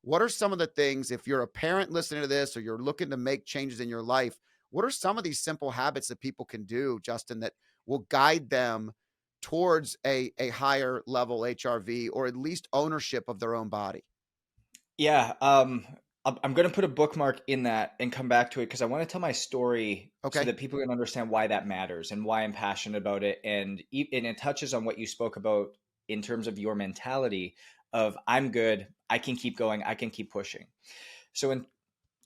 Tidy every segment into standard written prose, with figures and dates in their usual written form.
what are some of the things, if you're a parent listening to this or you're looking to make changes in your life, what are some of these simple habits that people can do, Justin, that will guide them towards a higher level HRV or at least ownership of their own body? Yeah, I'm going to put a bookmark in that and come back to it because I want to tell my story so Okay. that people can understand why that matters and why I'm passionate about it. And it touches on what you spoke about in terms of your mentality of I'm good, I can keep going, I can keep pushing. So in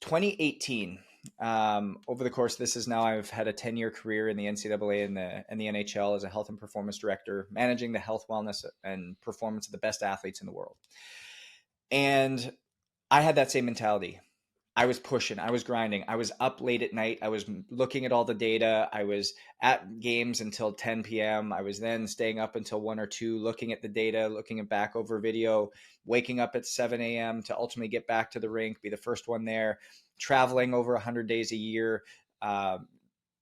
2018, over the course, this is now I've had a 10-year career in the NCAA and the NHL as a health and performance director, managing the health, wellness, and performance of the best athletes in the world. And I had that same mentality. I was pushing, I was grinding, I was up late at night, I was looking at all the data, I was at games until 10 p.m. I was then staying up until 1 or 2, looking at the data, looking at back over video, waking up at 7 a.m. to ultimately get back to the rink, be the first one there, traveling over 100 days a year, uh,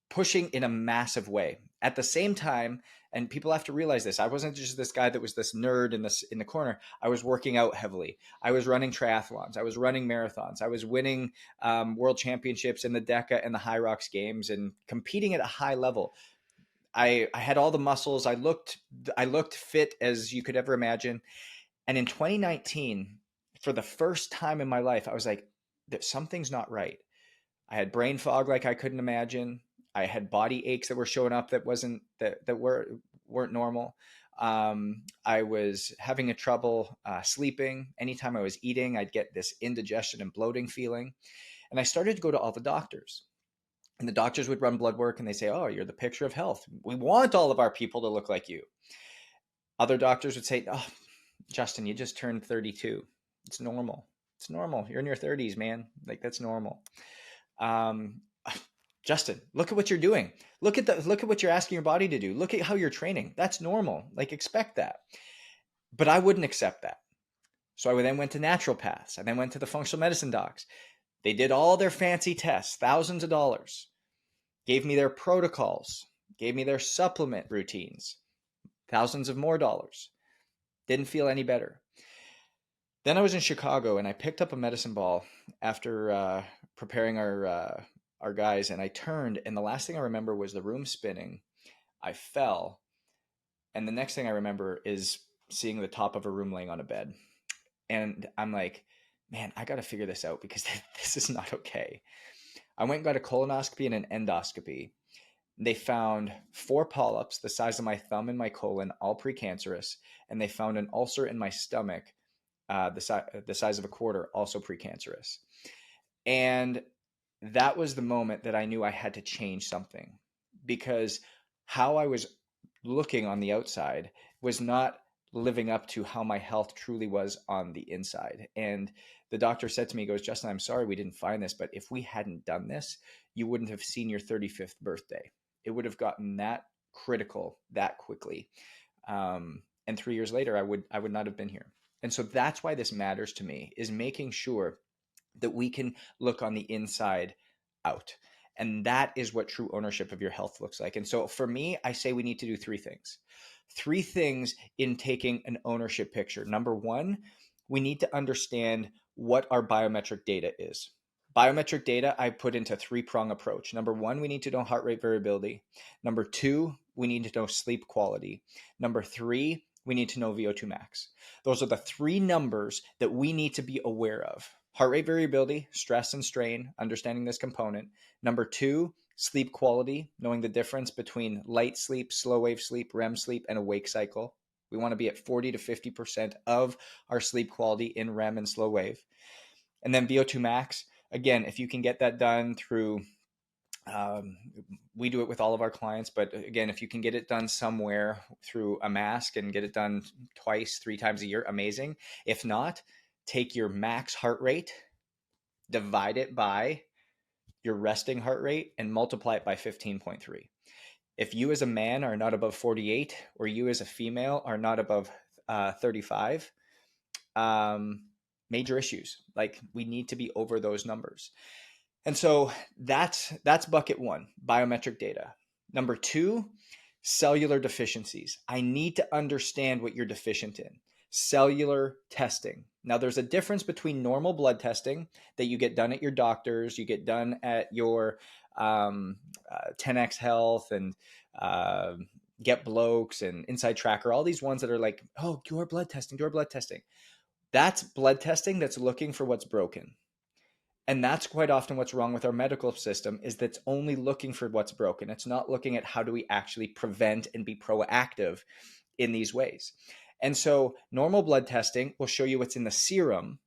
pushing in a massive way. At the same time, and people have to realize this, I wasn't just this guy that was this nerd in the corner. I was working out heavily. I was running triathlons. I was running marathons. I was winning world championships in the DECA and the High Rocks games and competing at a high level. I had all the muscles. I looked fit as you could ever imagine. And in 2019, for the first time in my life, I was like, something's not right. I had brain fog like I couldn't imagine. I had body aches that were showing up that weren't normal. I was having a trouble sleeping. Anytime I was eating, I'd get this indigestion and bloating feeling. And I started to go to all the doctors. And the doctors would run blood work and they say, "Oh, you're the picture of health. We want all of our people to look like you." Other doctors would say, "Oh, Justin, you just turned 32. It's normal. It's normal. You're in your 30s, man. Like that's normal." Um, Justin, look at what you're doing. Look at what you're asking your body to do. Look at how you're training. That's normal. Like expect that. But I wouldn't accept that. So I then went to naturopaths. I then went to the functional medicine docs. They did all their fancy tests, thousands of dollars, gave me their protocols, gave me their supplement routines, thousands of more dollars. Didn't feel any better. Then I was in Chicago and I picked up a medicine ball after preparing our guys, and I turned, and the last thing I remember was the room spinning. I fell, and the next thing I remember is seeing the top of a room laying on a bed, and I'm like, man, I got to figure this out because this is not okay. I went and got a colonoscopy and an endoscopy. They found 4 polyps the size of my thumb in my colon, all precancerous, and they found an ulcer in my stomach, the size of a quarter, also precancerous. And that was the moment that I knew I had to change something because how I was looking on the outside was not living up to how my health truly was on the inside. And the doctor said to me, he goes, "Justin, I'm sorry we didn't find this, but if we hadn't done this, you wouldn't have seen your 35th birthday. It would have gotten that critical that quickly. And 3 years later, I would not have been here." And so that's why this matters to me, is making sure that we can look on the inside out. And that is what true ownership of your health looks like. And so for me, I say we need to do 3 things. 3 things in taking an ownership picture. Number 1, we need to understand what our biometric data is. Biometric data I put into 3-prong approach. Number 1, we need to know heart rate variability. Number 2, we need to know sleep quality. Number 3, we need to know VO2 max. Those are the 3 numbers that we need to be aware of. Heart rate variability, stress and strain, understanding this component. Number 2, sleep quality, knowing the difference between light sleep, slow wave sleep, REM sleep, and a wake cycle. We want to be at 40 to 50% of our sleep quality in REM and slow wave. And then VO2 max, again, if you can get that done through, we do it with all of our clients, but again, if you can get it done somewhere through a mask and get it done twice, 3 times a year, amazing. If not, take your max heart rate, divide it by your resting heart rate, and multiply it by 15.3. If you as a man are not above 48, or you as a female are not above 35, major issues. Like we need to be over those numbers. And so that's bucket 1, biometric data. Number 2, cellular deficiencies. I need to understand what you're deficient in. Cellular testing. Now, there's a difference between normal blood testing that you get done at your doctor's, you get done at your 10x Health and uh, Get Blokes and Inside Tracker, all these ones that are like, oh, do our blood testing, do our blood testing. That's blood testing that's looking for what's broken. And that's quite often what's wrong with our medical system, is that's only looking for what's broken. It's not looking at how do we actually prevent and be proactive in these ways. And so normal blood testing will show you what's in the serum,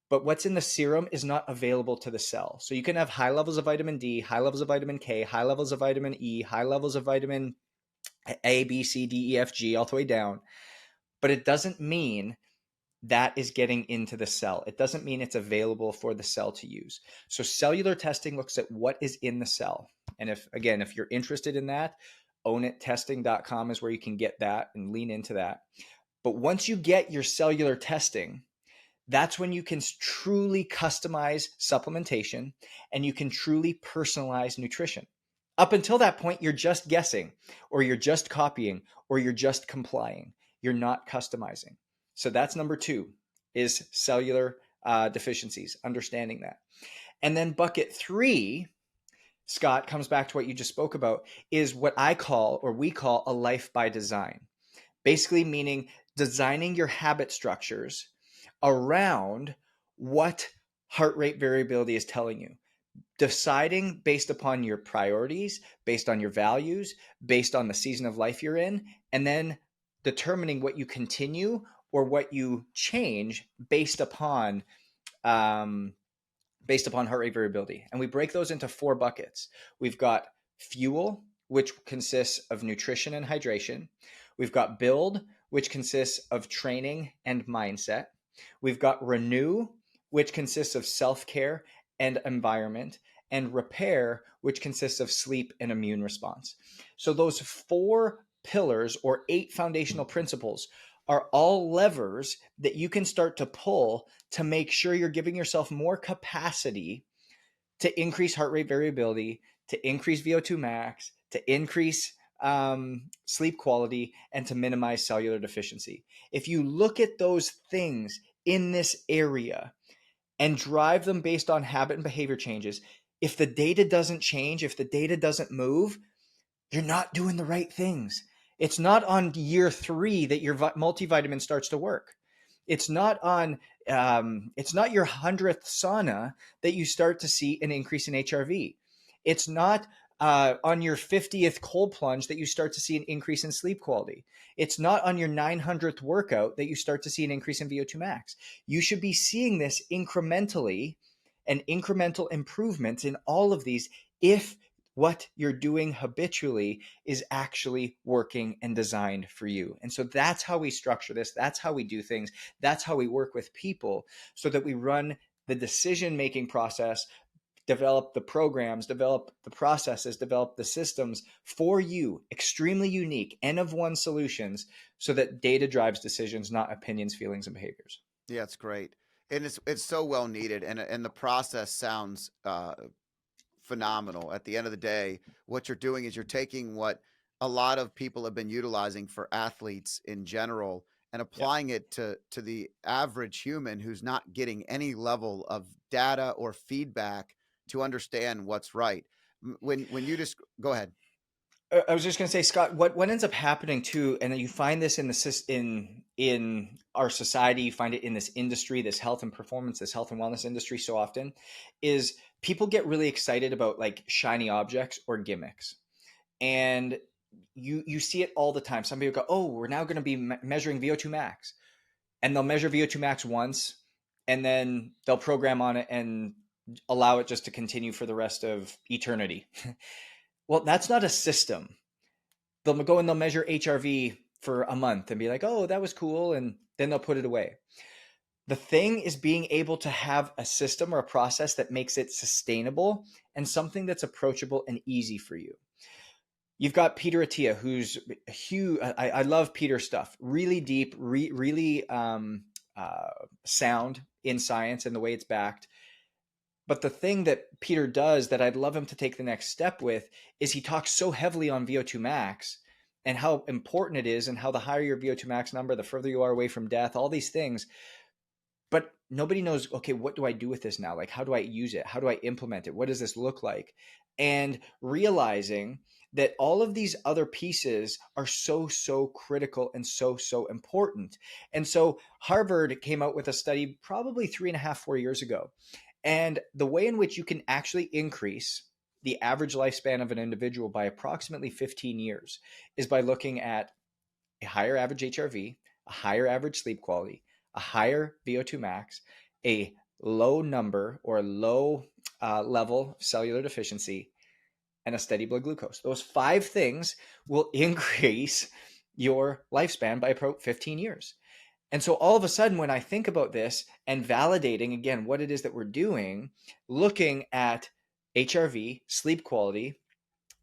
but what's in the serum is not available to the cell. So you can have high levels of vitamin D, high levels of vitamin K, high levels of vitamin E, high levels of vitamin A, B, C, D, E, F, G, all the way down. But it doesn't mean that is getting into the cell. It doesn't mean it's available for the cell to use. So cellular testing looks at what is in the cell. And if you're interested in that, ownittesting.com is where you can get that and lean into that. But once you get your cellular testing, that's when you can truly customize supplementation and you can truly personalize nutrition. Up until that point, you're just guessing, or you're just copying, or you're just complying. You're not customizing. So that's number 2, is cellular deficiencies, understanding that. And then bucket 3, Scott, comes back to what you just spoke about, is what I call, or we call, a life by design. Basically meaning designing your habit structures around what heart rate variability is telling you. Deciding based upon your priorities, based on your values, based on the season of life you're in, and then determining what you continue or what you change based upon heart rate variability. And we break those into 4 buckets. We've got fuel, which consists of nutrition and hydration. We've got build, which consists of training and mindset. We've got renew, which consists of self-care and environment, and repair, which consists of sleep and immune response. So those 4 pillars, or 8 foundational principles, are all levers that you can start to pull to make sure you're giving yourself more capacity to increase heart rate variability, to increase VO2 max, to increase sleep quality, and to minimize cellular deficiency. If you look at those things in this area and drive them based on habit and behavior changes, if the data doesn't change, if the data doesn't move, you're not doing the right things. It's not on year 3 that your multivitamin starts to work. It's not on it's not your 100th sauna that you start to see an increase in HRV. It's not on your 50th cold plunge that you start to see an increase in sleep quality. It's not on your 900th workout that you start to see an increase in VO2 max. You should be seeing this incrementally, and incremental improvements in all of these, if what you're doing habitually is actually working and designed for you. And so that's how we structure this. That's how we do things. That's how we work with people, so that we run the decision-making process, develop the programs, develop the processes, develop the systems for you, extremely unique, N of 1 solutions, so that data drives decisions, not opinions, feelings, and behaviors. Yeah, it's great. And it's so well needed. And the process sounds phenomenal. At the end of the day, what you're doing is you're taking what a lot of people have been utilizing for athletes in general and Yeah. applying it to the average human who's not getting any level of data or feedback to understand what's right. When you just go ahead. I was just going to say, Scott, what ends up happening too, and you find this in our society, you find it in this industry, this health and performance, this health and wellness industry, so often, is people get really excited about like shiny objects or gimmicks, and you see it all the time. Some people go, "Oh, we're now going to be measuring VO2 max," and they'll measure VO2 max once, and then they'll program on it and allow it just to continue for the rest of eternity. Well, that's not a system. They'll go and they'll measure HRV for a month and be like, oh, that was cool. And then they'll put it away. The thing is being able to have a system or a process that makes it sustainable and something that's approachable and easy for you. You've got Peter Attia, who's huge. I love Peter's stuff. Really deep, really sound in science and the way it's backed. But the thing that Peter does that I'd love him to take the next step with is he talks so heavily on VO2 max and how important it is, and how the higher your VO2 max number, the further you are away from death, all these things. But nobody knows, okay, what do I do with this now? Like, how do I use it? How do I implement it? What does this look like? And realizing that all of these other pieces are so, so critical and so, so important. And so Harvard came out with a study probably 3.5, 4 years ago. And the way in which you can actually increase the average lifespan of an individual by approximately 15 years is by looking at a higher average HRV, a higher average sleep quality, a higher VO2 max, a low number or low level of cellular deficiency, and a steady blood glucose. Those 5 things will increase your lifespan by about 15 years. And so all of a sudden, when I think about this and validating again what it is that we're doing, looking at HRV, sleep quality,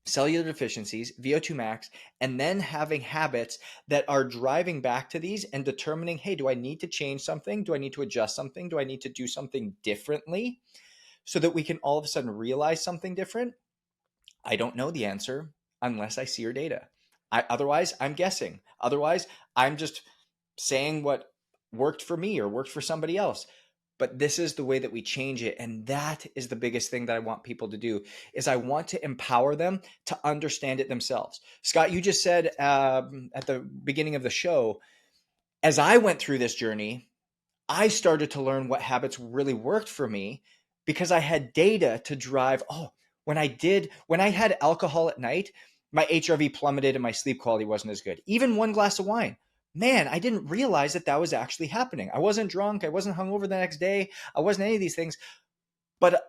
cellular deficiencies, VO2 max, and then having habits that are driving back to these and determining, hey, do I need to change something? Do I need to adjust something? Do I need to do something differently so that we can all of a sudden realize something different? I don't know the answer unless I see your data. Otherwise, I'm guessing. Otherwise, I'm just saying what worked for me or worked for somebody else. But this is the way that we change it. And that is the biggest thing that I want people to do is I want to empower them to understand it themselves. Scott, you just said at the beginning of the show, as I went through this journey, I started to learn what habits really worked for me because I had data to drive. Oh, when I had alcohol at night, my HRV plummeted and my sleep quality wasn't as good. Even one glass of wine. Man, I didn't realize that that was actually happening. I wasn't drunk. I wasn't hungover the next day. I wasn't any of these things, but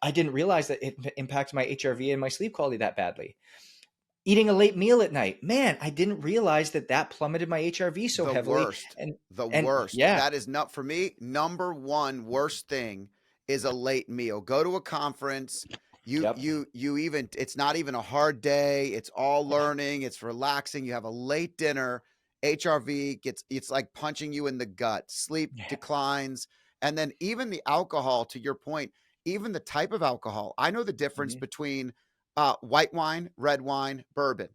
I didn't realize that it impacts my HRV and my sleep quality that badly. Eating a late meal at night. Man, I didn't realize that that plummeted my HRV so The heavily. worst. And The and worst. yeah, That is not for me. Number one worst thing is a late meal. Go to a conference. yep. You even it's not even a hard day. It's all learning. It's relaxing. You have a late dinner. HRV gets it's like punching you in the gut. Sleep Yeah. declines. And then even the alcohol, to your point, even the type of alcohol. I know the difference Mhm. between white wine, red wine, bourbon.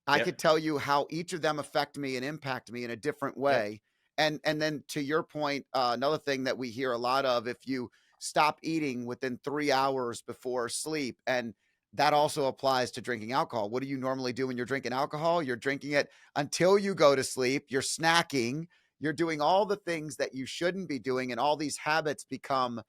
I Yep. could tell you how each of them affect me and impact me in a different Yep. way. And then to your point, another thing that we hear a lot of, if you stop eating within 3 hours before sleep, and that also applies to drinking alcohol. What do you normally do when you're drinking alcohol? You're drinking it until you go to sleep. You're snacking. You're doing all the things that you shouldn't be doing, and all these habits become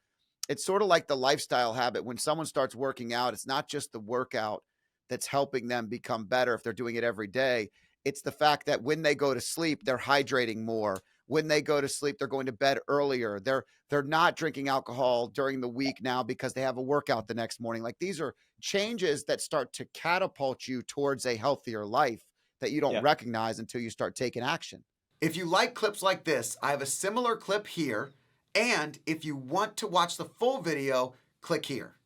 it's sort of like the lifestyle habit. When someone starts working out, it's not just the workout that's helping them become better if they're doing it every day. It's the fact that when they go to sleep, they're hydrating more. When they go to sleep, they're going to bed earlier. They're not drinking alcohol during the week now because they have a workout the next morning. Like these are changes that start to catapult you towards a healthier life that you don't Yep. recognize until you start taking action. If you like clips like this, I have a similar clip here. And if you want to watch the full video, click here.